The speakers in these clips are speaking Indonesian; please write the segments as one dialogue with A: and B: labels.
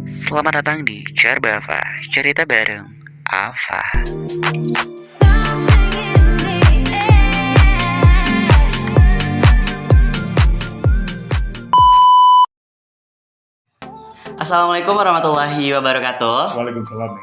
A: Selamat datang di Cerbava, cerita bareng Ava. Assalamualaikum warahmatullahi wabarakatuh.
B: Waalaikumsalam.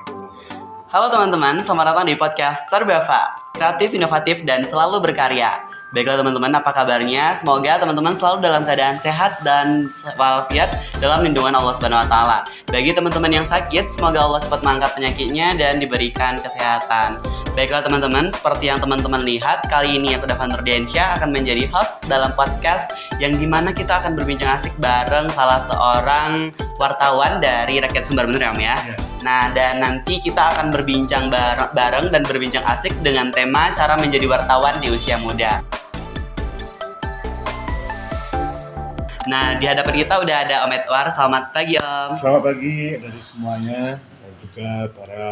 A: Halo teman-teman, selamat datang di podcast Cerbava, kreatif, inovatif, dan selalu berkarya. Baiklah teman-teman, apa kabarnya? Semoga teman-teman selalu dalam keadaan sehat dan walafiat dalam lindungan Allah Subhanahu wa taala. Bagi teman-teman yang sakit, semoga Allah cepat mengangkat penyakitnya dan diberikan kesehatan. Baiklah teman-teman, seperti yang teman-teman lihat, kali ini aku Davan Nurdiansyah akan menjadi host dalam podcast yang dimana kita akan berbincang asik bareng salah seorang wartawan dari Rakyat Sumbar, bener ya Om ya? Nah, dan nanti kita akan berbincang bareng dan berbincang asik dengan tema cara menjadi wartawan di usia muda. Nah, di hadapan kita udah ada Om Edward. Selamat pagi, Om.
B: Selamat pagi dari semuanya dan juga para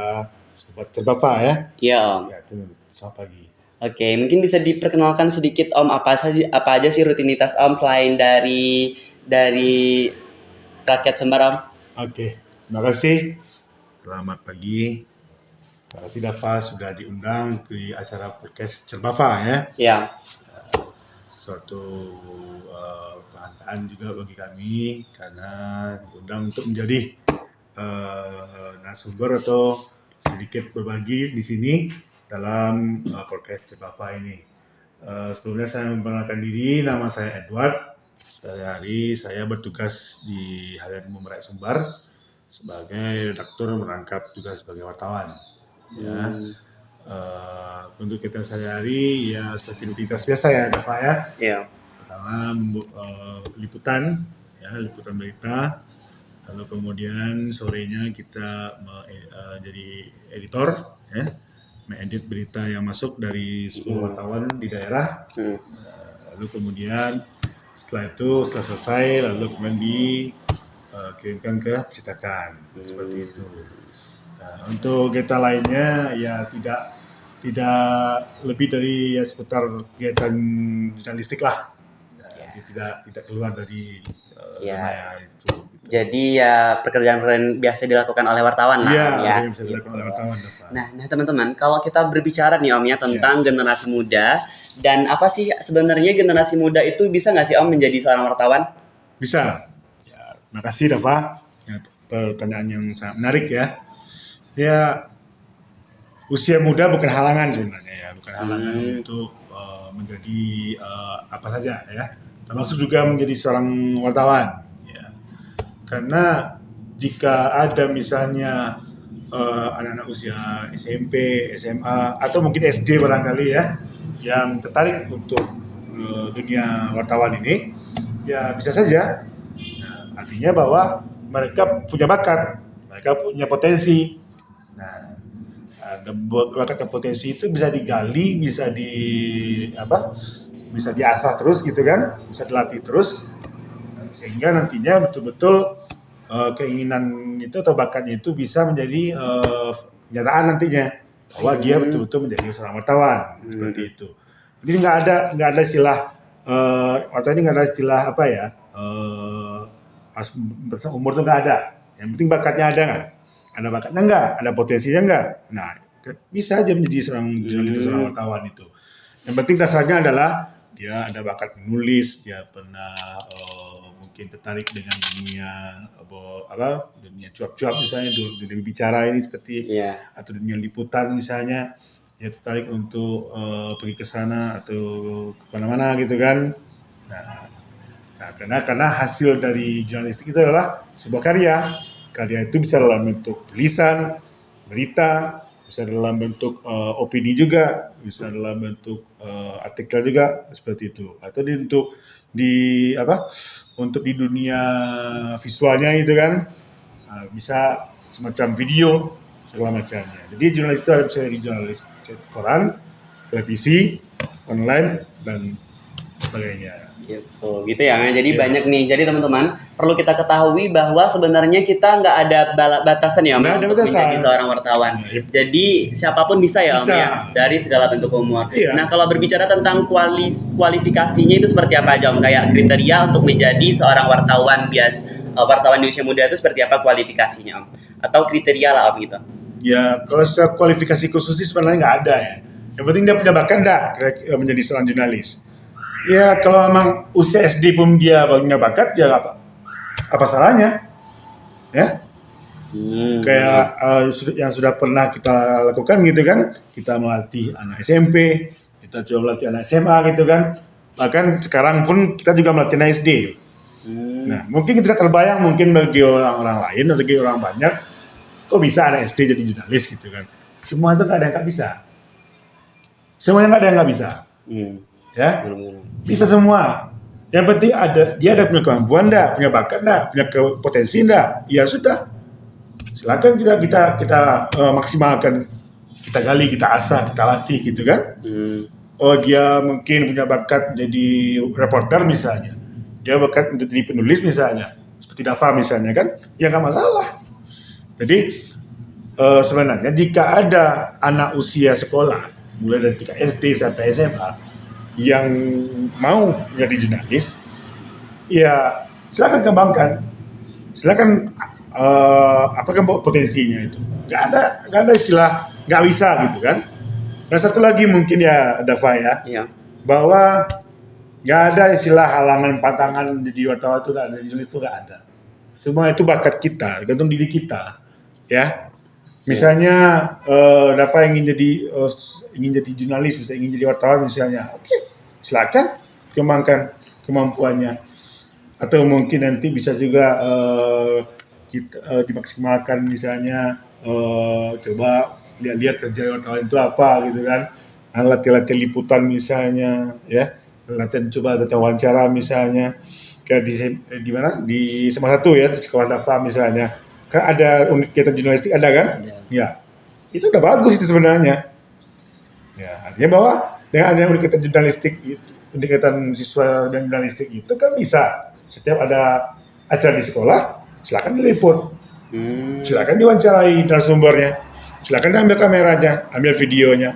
B: sobat Cerbava ya.
A: Iya, Om.
B: Ya, selamat pagi.
A: Oke, mungkin bisa diperkenalkan sedikit Om apa aja sih rutinitas Om selain dari Rakyat Sumbar, Om?
B: Oke, terima kasih. Selamat pagi. Terima kasih Dava sudah diundang di acara podcast Cerbava ya.
A: Iya.
B: Suatu penghargaan juga bagi kami karena diundang untuk menjadi narasumber atau sedikit berbagi di sini dalam podcast Cerbava ini. Sebelumnya saya memperkenalkan diri, nama saya Edward. Sehari-hari saya bertugas di Harian Umum Rakyat Sumbar sebagai redaktur, merangkap juga sebagai wartawan. Ya. Untuk kita sehari-hari ya seperti rutinitas biasa ya Dava ya.
A: Iya.
B: Pertama liputan berita, lalu kemudian sorenya kita jadi editor ya, mengedit berita yang masuk dari 10 wartawan di daerah. Lalu kemudian setelah selesai lalu kemudian dikirimkan ke percetakan seperti itu. Nah, untuk kita lainnya ya tidak lebih dari ya seputar kegiatan jurnalistik lah. Tidak keluar dari zona ya itu. Gitu.
A: Jadi ya pekerjaan biasa dilakukan oleh wartawan lah
B: ya.
A: ya.
B: Bisa dilakukan oleh wartawan.
A: Nah teman-teman, kalau kita berbicara nih Om ya tentang generasi muda dan apa sih sebenarnya generasi muda itu bisa nggak sih Om menjadi seorang wartawan?
B: Bisa. Ya, terima kasih Dava. Ya, pertanyaan yang sangat menarik ya. Ya, usia muda bukan halangan sebenarnya ya, bukan halangan untuk menjadi apa saja ya, termasuk juga menjadi seorang wartawan ya. Karena jika ada misalnya anak-anak usia SMP, SMA atau mungkin SD barangkali ya yang tertarik untuk dunia wartawan ini, ya bisa saja. Nah, artinya bahwa mereka punya bakat, mereka punya potensi. Nah, bakat dan potensi itu bisa digali, bisa diasah terus gitu kan, bisa dilatih terus, sehingga nantinya betul-betul keinginan itu atau bakatnya itu bisa menjadi kenyataan nantinya bahwa dia betul-betul menjadi seorang wartawan seperti itu. Jadi nggak ada istilah wartawan ini, nggak ada istilah apa ya, umur itu nggak ada. Yang penting bakatnya ada nggak? Ada bakatnya nggak? Ada potensinya nggak? Nah, bisa aja menjadi seorang wartawan itu. Yang penting dasarnya adalah dia ada bakat menulis, dia pernah mungkin tertarik dengan dunia cuap-cuap misalnya, dunia bicara ini seperti atau dunia liputan misalnya, dia tertarik untuk pergi ke sana atau kemana-mana gitu kan. Nah, karena hasil dari jurnalistik itu adalah sebuah karya. Karya itu bisa dalam bentuk tulisan, berita, bisa dalam bentuk opini juga, bisa dalam bentuk artikel juga seperti itu, atau untuk di dunia visualnya itu kan, bisa semacam video segala macamnya. Jadi jurnalis itu bisa jadi jurnalis koran, televisi, online dan sebagainya.
A: Gitu ya. Jadi banyak nih. Jadi teman-teman perlu kita ketahui bahwa sebenarnya kita nggak ada batasan ya Om untuk menjadi seorang wartawan. Jadi siapapun bisa ya Om ya, dari segala bentuk umur. Nah kalau berbicara tentang kualifikasinya itu seperti apa aja Om? Kayak kriteria untuk menjadi seorang wartawan wartawan di usia muda itu seperti apa kualifikasinya Om? Atau kriteria lah Om gitu?
B: Ya, kalau secara kualifikasi khusus sih sebenarnya nggak ada ya. Yang penting dia punya bakat nggak menjadi seorang jurnalis. Ya, kalau memang usia SD pun dia punya bakat, ya apa salahnya? Ya, kayak yang sudah pernah kita lakukan gitu kan, kita melatih anak SMP, kita coba melatih anak SMA gitu kan, bahkan sekarang pun kita juga melatih anak SD. Nah, mungkin tidak terbayang mungkin bagi orang-orang lain atau bagi orang banyak, kok bisa anak SD jadi jurnalis gitu kan? Semua itu nggak ada yang nggak bisa, semuanya nggak ada yang nggak bisa, ya bisa semua. Yang penting dia ada punya kemampuan enggak, punya bakat enggak, punya potensi enggak, ya sudah. Silakan kita maksimalkan, kita gali, kita asah, kita latih gitu kan. Oh, dia mungkin punya bakat jadi reporter misalnya, dia bakat untuk jadi penulis misalnya, seperti Dava misalnya kan, ya nggak masalah. Jadi sebenarnya jika ada anak usia sekolah mulai dari tingkat SD sampai SMA yang mau menjadi jurnalis, ya silakan kembangkan, silakan apakah potensinya itu. Gak ada istilah nggak bisa gitu kan. Dan satu lagi mungkin ya Dava ya, bahwa nggak ada istilah halangan pantangan jadi wartawan itu nggak ada, di jurnalis itu nggak ada. Semua itu bakat kita, gantung diri kita, ya. Misalnya Dava ingin jadi jurnalis, bisa ingin jadi wartawan misalnya, oke, silakan kembangkan kemampuannya. Atau mungkin nanti bisa juga kita dimaksimalkan misalnya, coba lihat-lihat kerja wartawan itu apa gitu kan, latihan-latihan liputan misalnya, ya, latihan coba wawancara misalnya, kayak di mana di SMA 1 ya, di sekolah Dava misalnya, kan ada unit kegiatan jurnalistik ada kan, ya itu udah bagus itu sebenarnya, ya artinya bahwa dengan adanya unit kegiatan jurnalistik, unit kegiatan siswa dan jurnalistik itu kan bisa setiap ada acara di sekolah silakan diliput, silakan diwawancarai narasumbernya, silakan ambil kameranya, ambil videonya.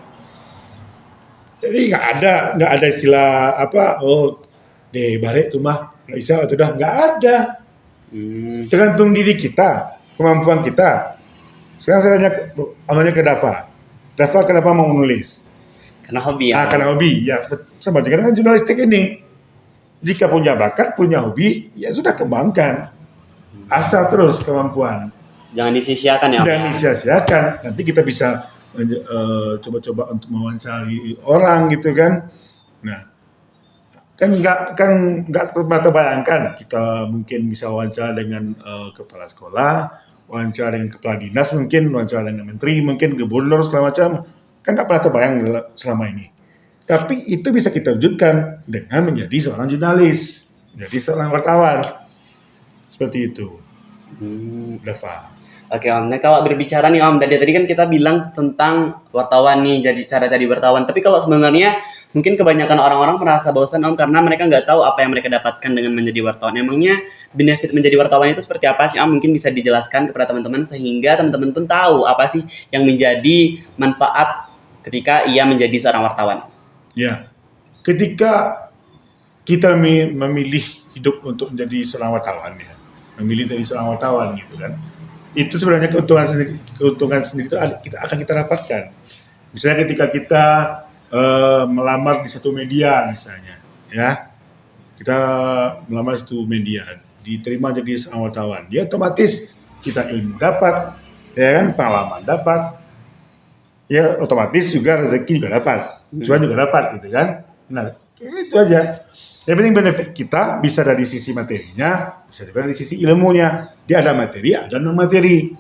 B: Jadi nggak ada istilah apa, oh deh balik tuh mah nggak bisa atau udah nggak ada. Tergantung diri kita, kemampuan kita. Sekarang saya tanya ke Dava. Dava kenapa mau menulis?
A: Karena hobi ya.
B: Karena hobi. Ya sama juga dengan jurnalistik ini. Jika punya bakat, punya hobi, ya sudah kembangkan. Asal terus kemampuan.
A: Jangan disia-siakan ya.
B: Jangan disia-siakan. Nanti kita bisa coba-coba untuk mewawancari orang gitu kan. Nah, kan nggak terbayangkan kita mungkin bisa wawancara dengan kepala sekolah, wawancara dengan kepala dinas mungkin, wawancara dengan menteri mungkin, gubernur segala macam, kan nggak pernah terbayang selama ini. Tapi itu bisa kita wujudkan dengan menjadi seorang jurnalis, menjadi seorang wartawan, seperti itu. Dava.
A: Oke Om, nah kalau berbicara nih Om, tadi kan kita bilang tentang wartawan nih, jadi cara jadi wartawan. Tapi kalau sebenarnya mungkin kebanyakan orang-orang merasa bosan Om, karena mereka nggak tahu apa yang mereka dapatkan dengan menjadi wartawan. Emangnya benefit menjadi wartawan itu seperti apa sih Om? Mungkin bisa dijelaskan kepada teman-teman sehingga teman-teman pun tahu apa sih yang menjadi manfaat ketika ia menjadi seorang wartawan.
B: Ya, ketika kita memilih hidup untuk menjadi seorang wartawan ya, memilih dari seorang wartawan gitu kan, itu sebenarnya keuntungan sendiri itu kita dapatkan. Misalnya ketika kita melamar di satu media misalnya, ya, kita melamar di satu media, diterima jadi seorang wartawan, dia otomatis kita ilmu dapat, ya kan, pengalaman dapat, ya otomatis juga rezeki juga dapat, cuan juga dapat gitu kan. Nah itu aja. Yang penting benefit kita bisa dari sisi materinya, bisa juga dari sisi ilmunya. Dia ada materi, ada non materi,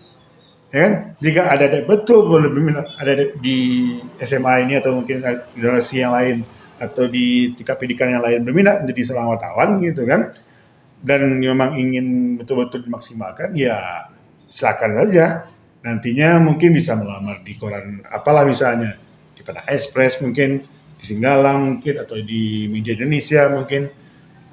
B: ya kan? Jika ada betul lebih ada di SMA ini atau mungkin generasi yang lain atau di tingkat pendidikan yang lain berminat menjadi seorang wartawan gitu kan, dan memang ingin betul-betul dimaksimalkan, ya silakan saja. Nantinya mungkin bisa melamar di koran apalah misalnya, di Padang Express mungkin, di Singgalang mungkin, atau di Media Indonesia mungkin,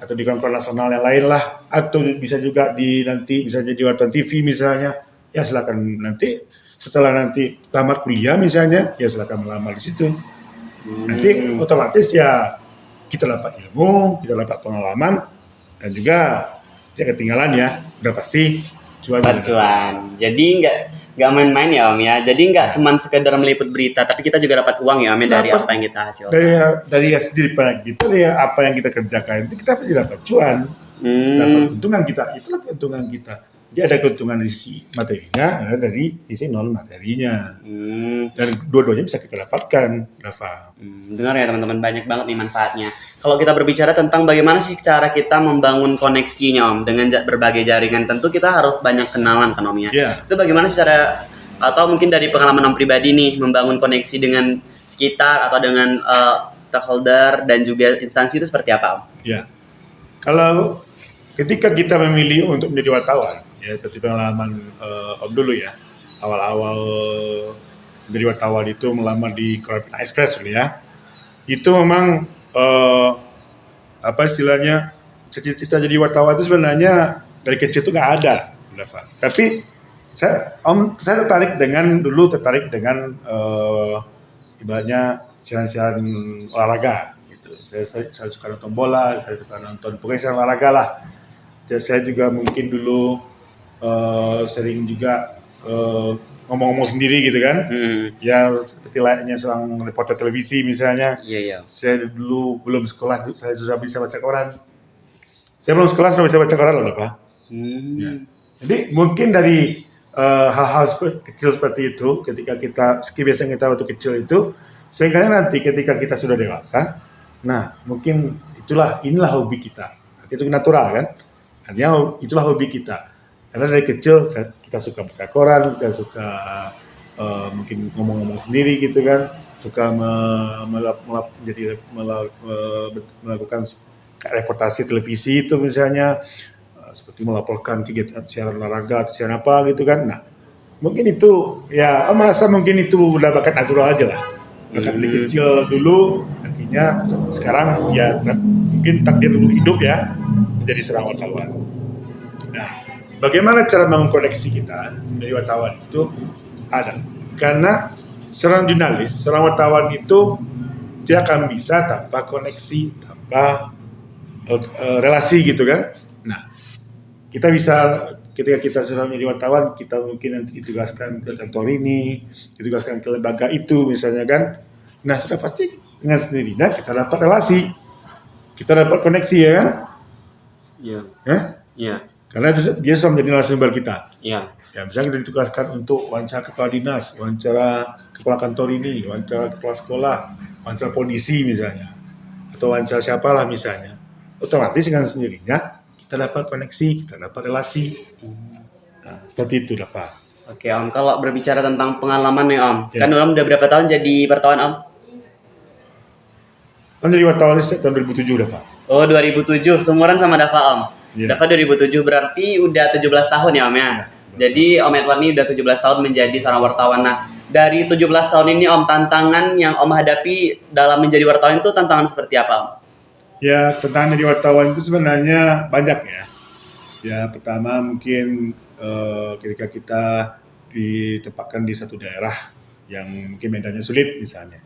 B: atau di koran nasional yang lain lah, atau bisa juga nanti bisa jadi wartawan TV misalnya, ya silakan. Nanti setelah nanti tamat kuliah misalnya, ya silakan melamar di situ. Nanti otomatis ya kita dapat ilmu, kita dapat pengalaman, dan juga tidak ketinggalan ya, udah pasti cuan.
A: Cuan. Jadi nggak main-main ya Om ya. Jadi nggak cuman sekedar meliput berita, tapi kita juga dapat uang ya Om ya, dari
B: Dapat.
A: apa yang kita hasilkan.
B: Dari sendiri Pak, gitu ya, apa yang kita kerjakan itu kita pasti dapat cuan, dapat keuntungan kita, itulah keuntungan kita. Jadi ada keuntungan dari sisi materinya, ada dari sisi non materinya, dan dua-duanya bisa kita dapatkan, Dava.
A: Dengar ya teman-teman, banyak banget nih manfaatnya. Kalau kita berbicara tentang bagaimana sih cara kita membangun koneksinya Om dengan berbagai jaringan, tentu kita harus banyak kenalan kan Om ya.
B: Yeah.
A: Itu bagaimana sih cara, atau mungkin dari pengalaman Om pribadi nih, membangun koneksi dengan sekitar atau dengan stakeholder dan juga instansi itu seperti apa Om?
B: Ya, kalau ketika kita memilih untuk menjadi wartawan, ya seperti pengalaman Om dulu ya, awal-awal menjadi wartawan itu melamar di Korea Express dulu ya, itu memang apa istilahnya, cita-cita jadi wartawan itu sebenarnya dari kecil itu nggak ada, Dava. Tapi saya tertarik dengan ibaratnya siaran-siaran olahraga gitu. Saya suka nonton bola, saya suka nonton pokoknya siaran olahraga lah. Saya juga mungkin dulu sering juga ngomong-ngomong sendiri gitu kan. Ya seperti layaknya seorang reporter televisi misalnya.
A: Iya.
B: Saya dulu belum sekolah, saya sudah bisa baca koran. Saya belum sekolah sudah bisa baca koran loh, Pak. Ya. Jadi mungkin dari hal-hal kecil seperti itu, ketika kebiasaan kita waktu kecil itu, sehingga nanti ketika kita sudah dewasa, nah mungkin inilah hobi kita. Itu natural kan? Artinya itulah hobi kita. Karena dari kecil kita suka baca koran, kita suka mungkin ngomong-ngomong sendiri gitu kan, suka melakukan reportasi televisi itu misalnya, seperti melaporkan kegiatan siaran olahraga atau siaran apa gitu kan. Nah, mungkin itu ya merasa mungkin itu udah bakat natural aja lah. Bakat dari kecil dulu, artinya sekarang ya mungkin takdir hidup ya menjadi seorang wartawan. Nah, bagaimana cara membangun koneksi kita dari wartawan itu ada. Karena seorang jurnalis, seorang wartawan itu tidak akan bisa tanpa koneksi, tanpa relasi gitu kan. Nah, kita bisa ketika kita sudah menjadi wartawan, kita mungkin nanti ditugaskan ke kantor ini, ditugaskan ke lembaga itu misalnya kan. Nah, sudah pasti dengan sendirinya kita dapat relasi, kita dapat koneksi ya kan.
A: Iya.
B: Karena dia sudah menjadi narasumber kita.
A: Iya.
B: Ya, misalnya kita ditugaskan untuk wawancara kepala dinas, wawancara kepala kantor ini, wawancara kepala sekolah, wawancara polisi misalnya, atau wawancara siapalah misalnya. Otomatis dengan sendirinya kita dapat koneksi, kita dapat relasi. Nah, seperti itu, Dava.
A: Oke Om, kalau berbicara tentang pengalaman nih Om, kan Om udah berapa tahun jadi wartawan Om?
B: Kan jadi wartawan sejak tahun 2007, Dava.
A: Oh 2007, seumuran sama Dava Om.
B: Iya.
A: Dava 2007 berarti udah 17 tahun ya Om ya. Jadi Om Edward ini udah 17 tahun menjadi seorang wartawan. Nah, dari 17 tahun ini Om, tantangan yang Om hadapi dalam menjadi wartawan itu tantangan seperti apa Om?
B: Ya, tantangan jadi wartawan itu sebenarnya banyak ya. Ya, pertama mungkin ketika kita ditempatkan di satu daerah yang mungkin medannya sulit misalnya.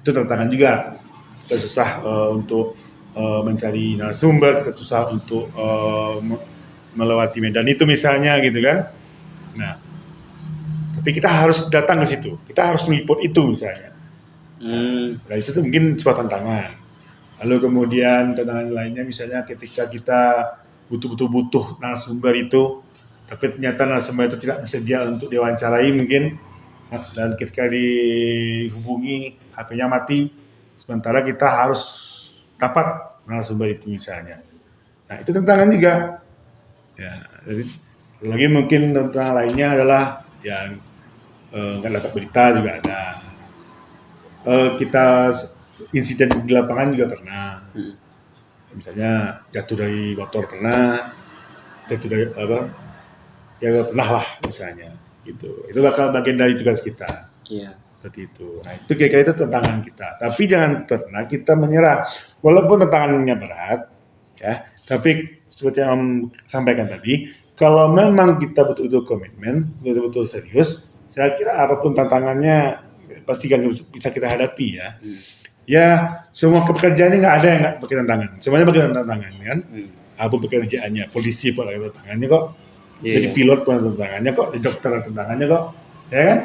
B: Itu tantangan juga. Kita susah untuk mencari narasumber, kita susah untuk melewati medan itu misalnya gitu kan. Nah, tapi kita harus datang ke situ, kita harus meliput itu misalnya. Nah, itu tuh mungkin sebuah tantangan. Lalu kemudian tantangan lainnya misalnya ketika kita butuh narasumber itu, tapi ternyata narasumber itu tidak bersedia untuk diwawancarai mungkin, dan ketika dihubungi HP-nya mati, sementara kita harus dapat narasumber itu misalnya. Nah, itu tantangan juga. Ya, jadi lagi mungkin tantangan lainnya adalah yang nggak dapat berita juga ada. Kita insiden di lapangan juga pernah. Misalnya jatuh dari motor pernah, jatuh dari ya pernah lah misalnya. Gitu. Itu bakal bagian dari tugas kita.
A: Iya.
B: Seperti itu. Nah, itu kira-kira itu tantangan kita. Tapi jangan pernah kita menyerah. Walaupun tantangannya berat, ya. Tapi seperti yang Om sampaikan tadi, kalau memang kita betul-betul komitmen, betul-betul serius, saya kira apapun tantangannya pasti kan bisa kita hadapi ya. Ya, semua pekerjaan ini nggak ada yang nggak pakai tantangan. Semuanya pakai tantangan kan. apa pekerjaannya, polisi pun ada tantangannya kok,
A: Iya,
B: jadi
A: iya.
B: pilot pun ada tantangannya kok, jadi dokter ada tantangannya kok, ya kan?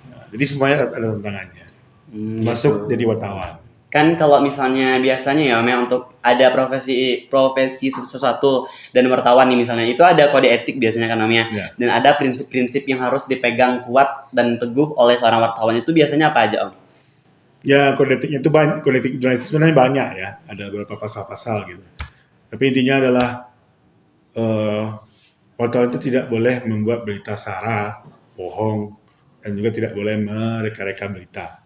B: Nah, jadi semuanya ada tantangannya, termasuk
A: Gitu.
B: jadi wartawan.
A: Kan kalau misalnya biasanya ya Om ya, untuk ada profesi profesi sesuatu dan wartawan nih misalnya, itu ada kode etik biasanya kan Om ya.
B: Ya.
A: Dan ada prinsip-prinsip yang harus dipegang kuat dan teguh oleh seorang wartawan, itu biasanya apa aja Om?
B: Ya, kode etiknya itu banyak, kode etik jurnalistik sebenarnya banyak ya, ada beberapa pasal-pasal gitu. Tapi intinya adalah eh, wartawan itu tidak boleh membuat berita sara, bohong, dan juga tidak boleh mereka-reka berita.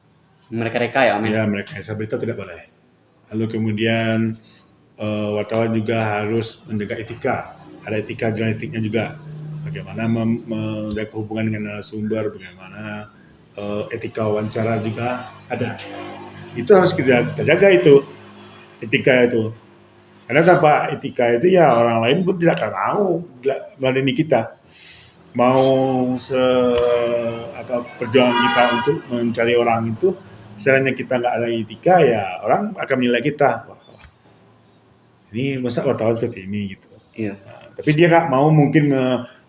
A: Mereka-reka ya Om ya?
B: Ya, mereka-reka berita tidak boleh. Lalu kemudian wartawan juga harus menjaga etika. Ada etika jurnalistiknya juga. Bagaimana menjaga hubungan dengan narasumber, bagaimana etika wawancara juga ada. Itu harus kita jaga itu, etika itu. Karena tanpa etika itu ya orang lain pun tidak akan mau meladeni kita. Mau perjuangan kita untuk mencari orang itu, misalnya kita nggak ada etika ya orang akan menilai kita. Wah, ini masa wartawan seperti ini gitu.
A: Iya.
B: Tapi dia nggak mau mungkin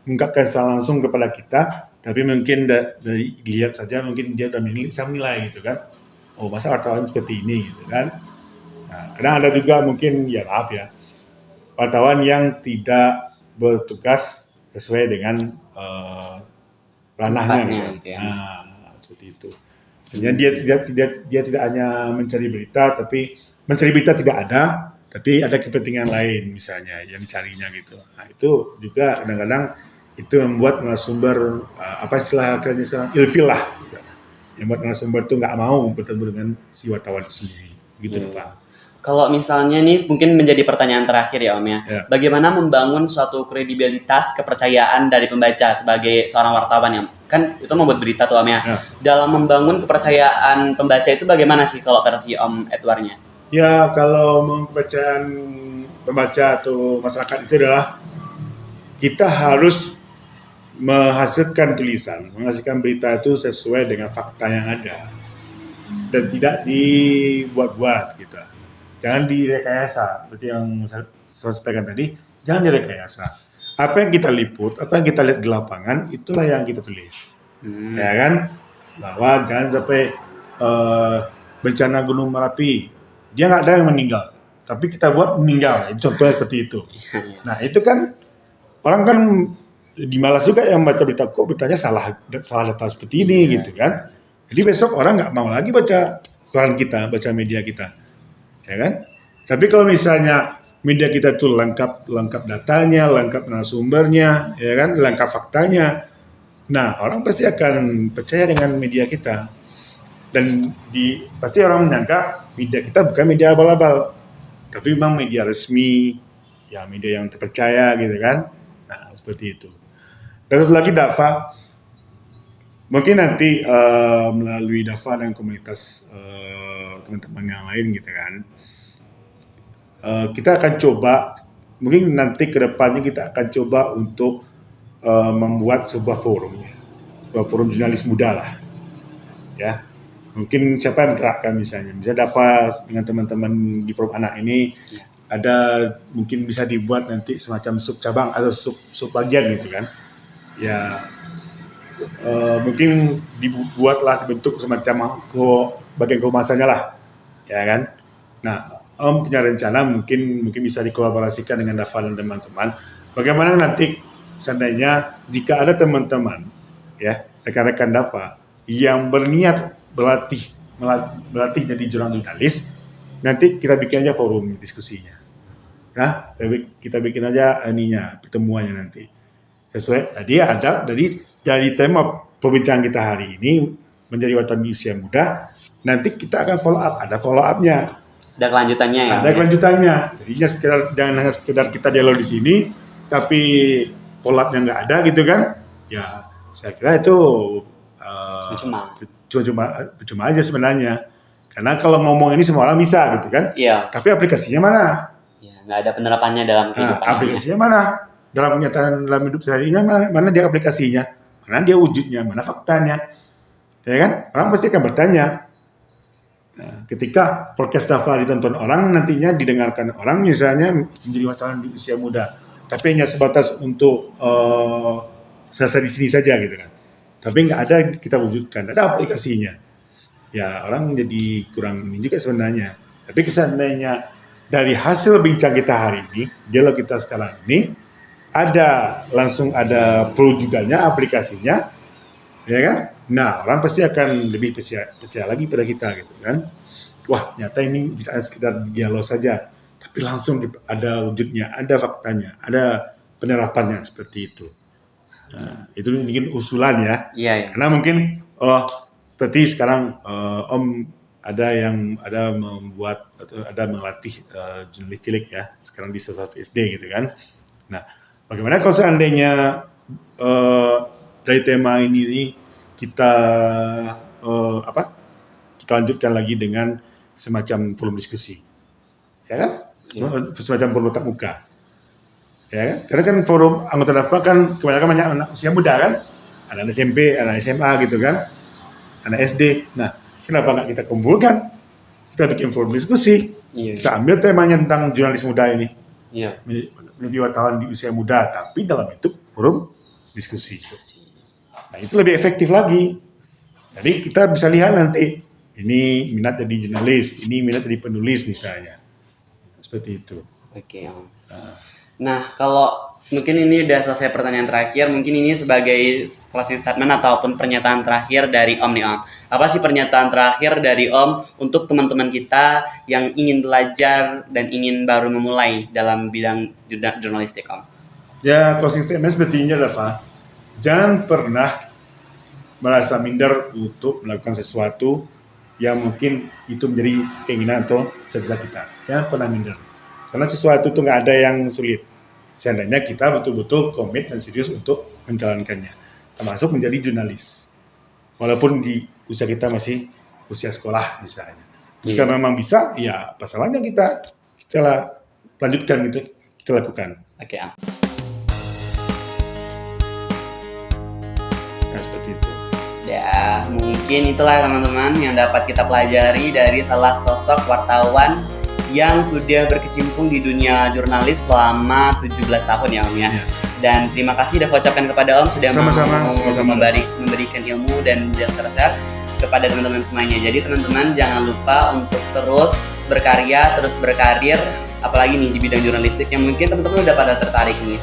B: mengungkapkan secara langsung kepada kita, tapi mungkin dari dilihat saja mungkin dia udah bisa menilai gitu kan. Oh masa wartawan seperti ini gitu kan. Nah, kadang ada juga mungkin ya maaf ya wartawan yang tidak bertugas sesuai dengan ranahnya
A: Tempatnya
B: gitu.
A: gitu ya.
B: Nah, seperti itu. Dan dia tidak hanya mencari berita, tapi mencari berita tidak ada, tapi ada kepentingan lain misalnya yang dicarinya gitu. Nah, itu juga kadang-kadang itu membuat narasumber apa istilah kerennya ilfil lah. Gitu. Yang membuat narasumber itu nggak mau bertemu dengan si wartawan itu sendiri. Gitu Pak.
A: Kalau misalnya nih mungkin menjadi pertanyaan terakhir ya Om ya.
B: Ya.
A: Bagaimana membangun suatu kredibilitas kepercayaan dari pembaca sebagai seorang wartawan ya? Kan itu membuat berita tuh Om ya.
B: Ya.
A: Dalam membangun kepercayaan pembaca itu bagaimana sih kalau versi Om Edwardnya?
B: Ya, kalau kepercayaan pembaca atau masyarakat itu adalah kita harus menghasilkan berita itu sesuai dengan fakta yang ada dan tidak dibuat-buat gitu. Jangan direkayasa, seperti yang saya sampaikan tadi, jangan direkayasa. Apa yang kita liput, apa yang kita lihat di lapangan, itulah yang kita tulis. Ya kan? Bahwa jangan sampai bencana Gunung Merapi, dia nggak ada yang meninggal, tapi kita buat meninggal. Contohnya seperti itu. Nah itu kan orang kan dimalas juga yang baca berita kok beritanya salah data seperti ini gitu kan. Jadi besok orang nggak mau lagi baca koran kita, baca media kita, ya kan? Tapi kalau misalnya media kita tuh lengkap datanya, lengkap narasumbernya, ya kan, lengkap faktanya, nah orang pasti akan percaya dengan media kita. Dan pasti orang menyangka media kita bukan media abal-abal, tapi memang media resmi, ya media yang terpercaya gitu kan. Nah seperti itu. Dan satu lagi Dafa, mungkin nanti melalui Dafa dan komunitas teman-teman yang lain gitu kan, kita akan coba, mungkin nanti ke depannya kita akan coba untuk membuat sebuah forum jurnalis muda lah, ya. Mungkin siapa yang bergerakkan misalnya dapat dengan teman-teman di forum anak ini ada mungkin bisa dibuat nanti semacam sub cabang atau sub bagian gitu kan, ya. Mungkin dibuatlah bentuk semacam bagian kehumasannya lah, ya kan. Nah, Om punya rencana mungkin bisa dikolaborasikan dengan Dafa dan teman-teman. Bagaimana nanti seandainya jika ada teman-teman, ya rekan-rekan Dafa yang berniat berlatih jadi jurnalis, nanti kita bikin aja forum diskusinya. Nah, kita bikin aja pertemuannya nanti. Sesuai tadi ada dari tema perbincangan kita hari ini menjadi wartawan usia muda, nanti kita akan ada follow up-nya.
A: Ada kelanjutannya ya?
B: Ada kelanjutannya. Jadinya jangan hanya sekedar kita dialog di sini, tapi follow up-nya nggak ada gitu kan? Ya, saya kira itu cuma aja sebenarnya. Karena kalau ngomong ini semua orang bisa gitu kan?
A: Iya.
B: Tapi aplikasinya mana?
A: Ya, nggak ada penerapannya dalam kehidupan.
B: Aplikasinya mana? Dalam kenyataan dalam hidup sehari-hari mana dia aplikasinya? Mana dia wujudnya? Mana faktanya? Ya kan? Orang pasti akan bertanya. Nah, ketika podcast Dava ditonton orang, nantinya didengarkan orang, misalnya menjadi wartawan di usia muda, tapi hanya sebatas untuk selesai di sini saja gitu kan. Tapi nggak ada kita wujudkan, ada aplikasinya. Ya orang jadi kurang ini juga sebenarnya. Tapi seandainya dari hasil bincang kita hari ini, dialog kita sekarang ini, langsung ada perwujudannya, aplikasinya, ya kan? Nah, orang pasti akan lebih percaya lagi pada kita gitu kan. Wah, ternyata ini tidak sekedar dialog saja, tapi langsung ada wujudnya, ada faktanya, ada penerapannya seperti itu. Nah, itu mungkin usulan ya.
A: Iya, iya.
B: Karena mungkin seperti sekarang Om ada membuat atau ada melatih jurnalis cilik ya, sekarang di salah satu SD gitu kan. Nah, bagaimana kalau seandainya dari tema ini kita kita lanjutkan lagi dengan semacam forum diskusi, ya kan? Semacam forum tatap muka, ya kan? Karena kan forum anggota DAPA kan kebanyakan banyak anak usia muda kan, anak SMP, anak SMA gitu kan, anak SD. Nah, kenapa nggak kita kumpulkan? Kita bikin forum diskusi, kita ambil temanya tentang jurnalis muda ini, menjadi wartawan di usia muda, tapi dalam bentuk forum diskusi. Nah, itu lebih efektif lagi. Jadi kita bisa lihat nanti, ini minat jadi jurnalis, ini minat jadi penulis misalnya. Seperti itu.
A: Oke, Om. Nah, kalau mungkin ini udah selesai pertanyaan terakhir, mungkin ini sebagai closing statement ataupun pernyataan terakhir dari Om nih, Om. Apa sih pernyataan terakhir dari Om untuk teman-teman kita yang ingin belajar dan ingin baru memulai dalam bidang jurnalistik, Om?
B: Ya, closing statement seperti ini adalah, jangan pernah merasa minder untuk melakukan sesuatu yang mungkin itu menjadi keinginan atau cita-cita kita. Jangan pernah minder. Karena sesuatu itu nggak ada yang sulit. Seandainya kita betul-betul komit dan serius untuk menjalankannya. Termasuk menjadi jurnalis. Walaupun di usia kita masih usia sekolah misalnya. Jika memang bisa, ya apa salahnya kita lanjutkan gitu, kita lakukan.
A: Oke, Om.
B: Nah, seperti itu.
A: Ya, mungkin itulah teman-teman yang dapat kita pelajari dari salah sosok wartawan yang sudah berkecimpung di dunia jurnalis selama 17 tahun ya Om ya. Dan terima kasih sudah ucapkan kepada Om sudah mau memberikan ilmu dan dasar-dasar kepada teman-teman semuanya. Jadi teman-teman jangan lupa untuk terus berkarya, terus berkarir, apalagi nih di bidang jurnalistik yang mungkin teman-teman udah pada tertarik nih.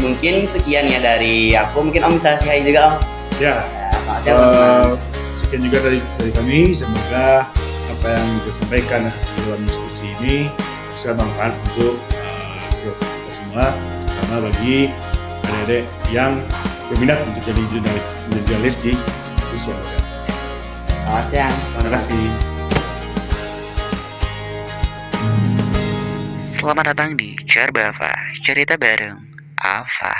A: Mungkin sekian ya dari aku, mungkin Om bisa say hi juga Om.
B: Ya. Sekian juga dari kami, semoga apa yang kita sampaikan dalam diskusi ini bisa bermanfaat untuk kita semua, terutama bagi adik-adik yang berminat untuk jadi jurnalis di usia muda.
A: Selamat siang.
B: Terima kasih.
C: Selamat datang di Cer Bava, cerita bareng Ava.